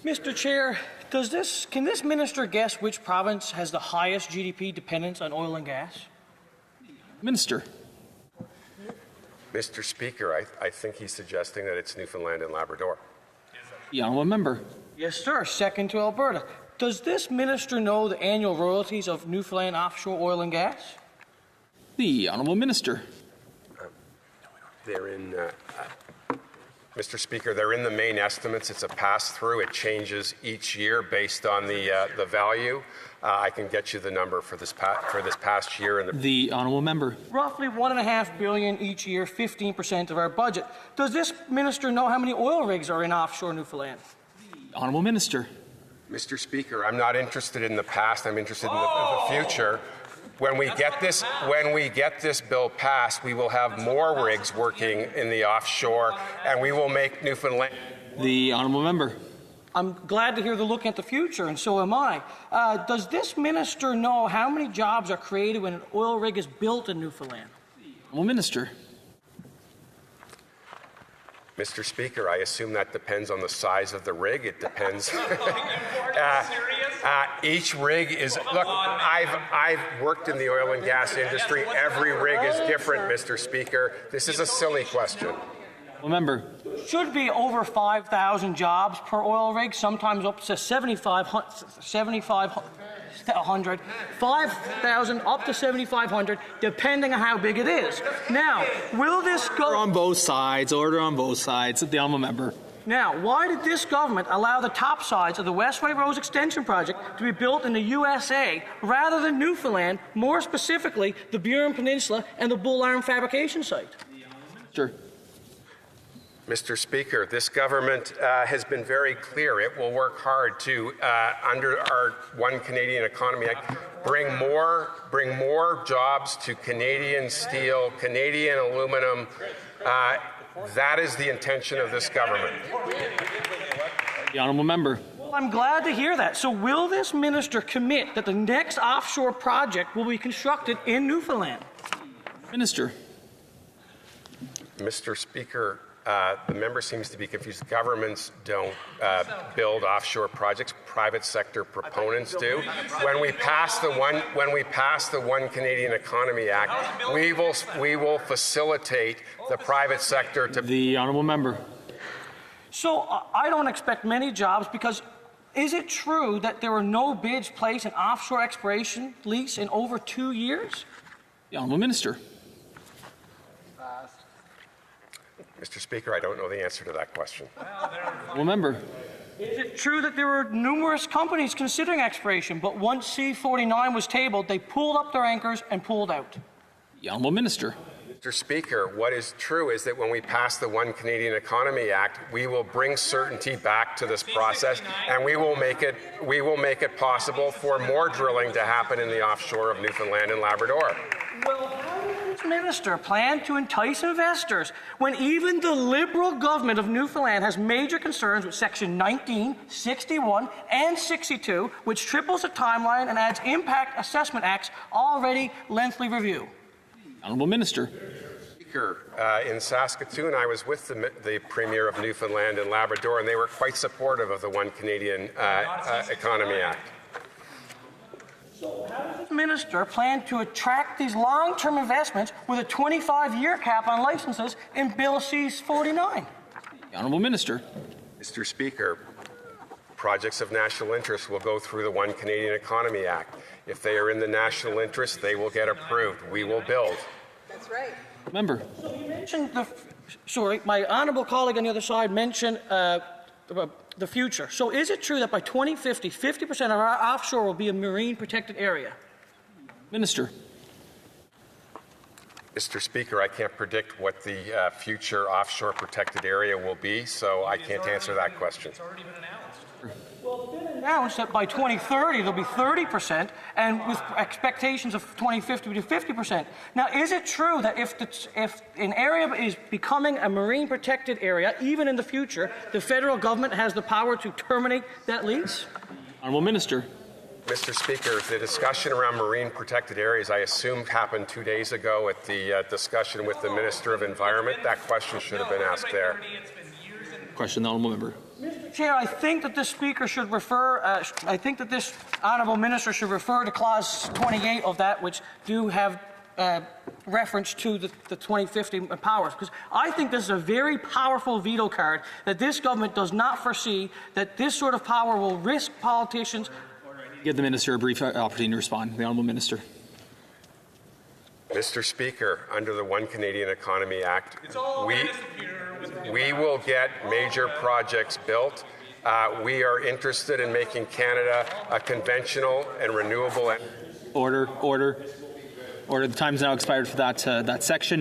Mr. Chair, can this minister guess which province has the highest GDP dependence on oil and gas? Minister. Mr. Speaker, I think he's suggesting that it's Newfoundland and Labrador. The honourable member. Yes, sir. Second to Alberta. Does this minister know the annual royalties of Newfoundland offshore oil and gas? The honourable minister. They're in, Mr. Speaker, they're in the main estimates. It's a pass-through. It changes each year based on the value. I can get you the number for this past year. The honourable member. Roughly $1.5 billion each year, 15% of our budget. Does this minister know how many oil rigs are in offshore Newfoundland? The honourable minister. Mr. Speaker, I'm not interested in the past. I'm interested in the future. When we get this bill passed, we will have more rigs working in the offshore, and we will make Newfoundland. The honourable member. I'm glad to hear the look at the future, and so am I. Does this minister know how many jobs are created when an oil rig is built in Newfoundland? The honourable minister. Mr. Speaker, I assume that depends on the size of the rig. It depends. Each rig is, look, I've worked in the oil and gas industry. Every rig is different, Mr. Speaker. This is a silly question. Member. Should be over 5,000 jobs per oil rig, sometimes up to 7,500, 5,000 up to 7,500, depending on how big it is. Now, will this go... Order on both sides. Order on both sides. The honourable member. Now, why did this government allow the top sides of the West White Rose Extension Project to be built in the USA rather than Newfoundland, more specifically the Burin Peninsula and the Bull Arm fabrication site? Sure. Mr. Speaker, this government has been very clear. It will work hard to, under our One Canadian Economy Act, bring more jobs to Canadian steel, Canadian aluminum. That is the intention of this government. The honourable member. Well, I'm glad to hear that. So will this minister commit that the next offshore project will be constructed in Newfoundland? Minister. Mr. Speaker, the member seems to be confused. Governments don't build offshore projects. Private sector proponents do. When we pass the One Canadian Economy Act, we will facilitate the private sector to. The honourable member. So I don't expect many jobs because. Is it true that there were no bids placed in offshore exploration lease in over 2 years? The honourable minister. Mr. Speaker, I don't know the answer to that question. Honourable member. Is it true that there were numerous companies considering exploration, but once C-49 was tabled, they pulled up their anchors and pulled out? The honourable minister. Mr. Speaker, what is true is that when we pass the One Canadian Economy Act, we will bring certainty back to this process, and we will make it possible for more drilling to happen in the offshore of Newfoundland and Labrador. Well, how does this minister plan to entice investors when even the Liberal government of Newfoundland has major concerns with Section 19, 61, and 62, which triples the timeline and adds Impact Assessment Act's already lengthy review? Honourable minister. Speaker, in Saskatoon, I was with the Premier of Newfoundland and Labrador, and they were quite supportive of the One Canadian Economy Act. So how does this minister plan to attract these long-term investments with a 25-year cap on licenses in Bill C-49? The honourable minister. Mr. Speaker, projects of national interest will go through the One Canadian Economy Act. If they are in the national interest, they will get approved. We will build. That's right. Member. So you mentioned my honourable colleague on the other side mentioned the future. So is it true that by 2050, 50% of our offshore will be a marine protected area? Minister. Mr. Speaker, I can't predict what the future offshore protected area will be, so I can't answer that question. It's already been announced. Well, it's been announced that by 2030 there'll be 30%, and with expectations of 2050 to 50%. Now, is it true that if an area is becoming a marine protected area, even in the future, the federal government has the power to terminate that lease? Honourable minister. Mr. Speaker, the discussion around marine protected areas, I assume, happened 2 days ago at the discussion with the Minister of Environment. That question should have been asked there. Question, the honourable member. Mr. Chair, I think that the Speaker should refer, I think that this Honourable Minister should refer to Clause 28 of that, which do have reference to the 2050 powers, because I think this is a very powerful veto card that this government does not foresee that this sort of power will risk politicians. Give the Minister a brief opportunity to respond. The Honourable Minister. Mr. Speaker, under the One Canadian Economy Act, we will get major projects built. We are interested in making Canada a conventional and renewable. Order. The time's now expired for that section.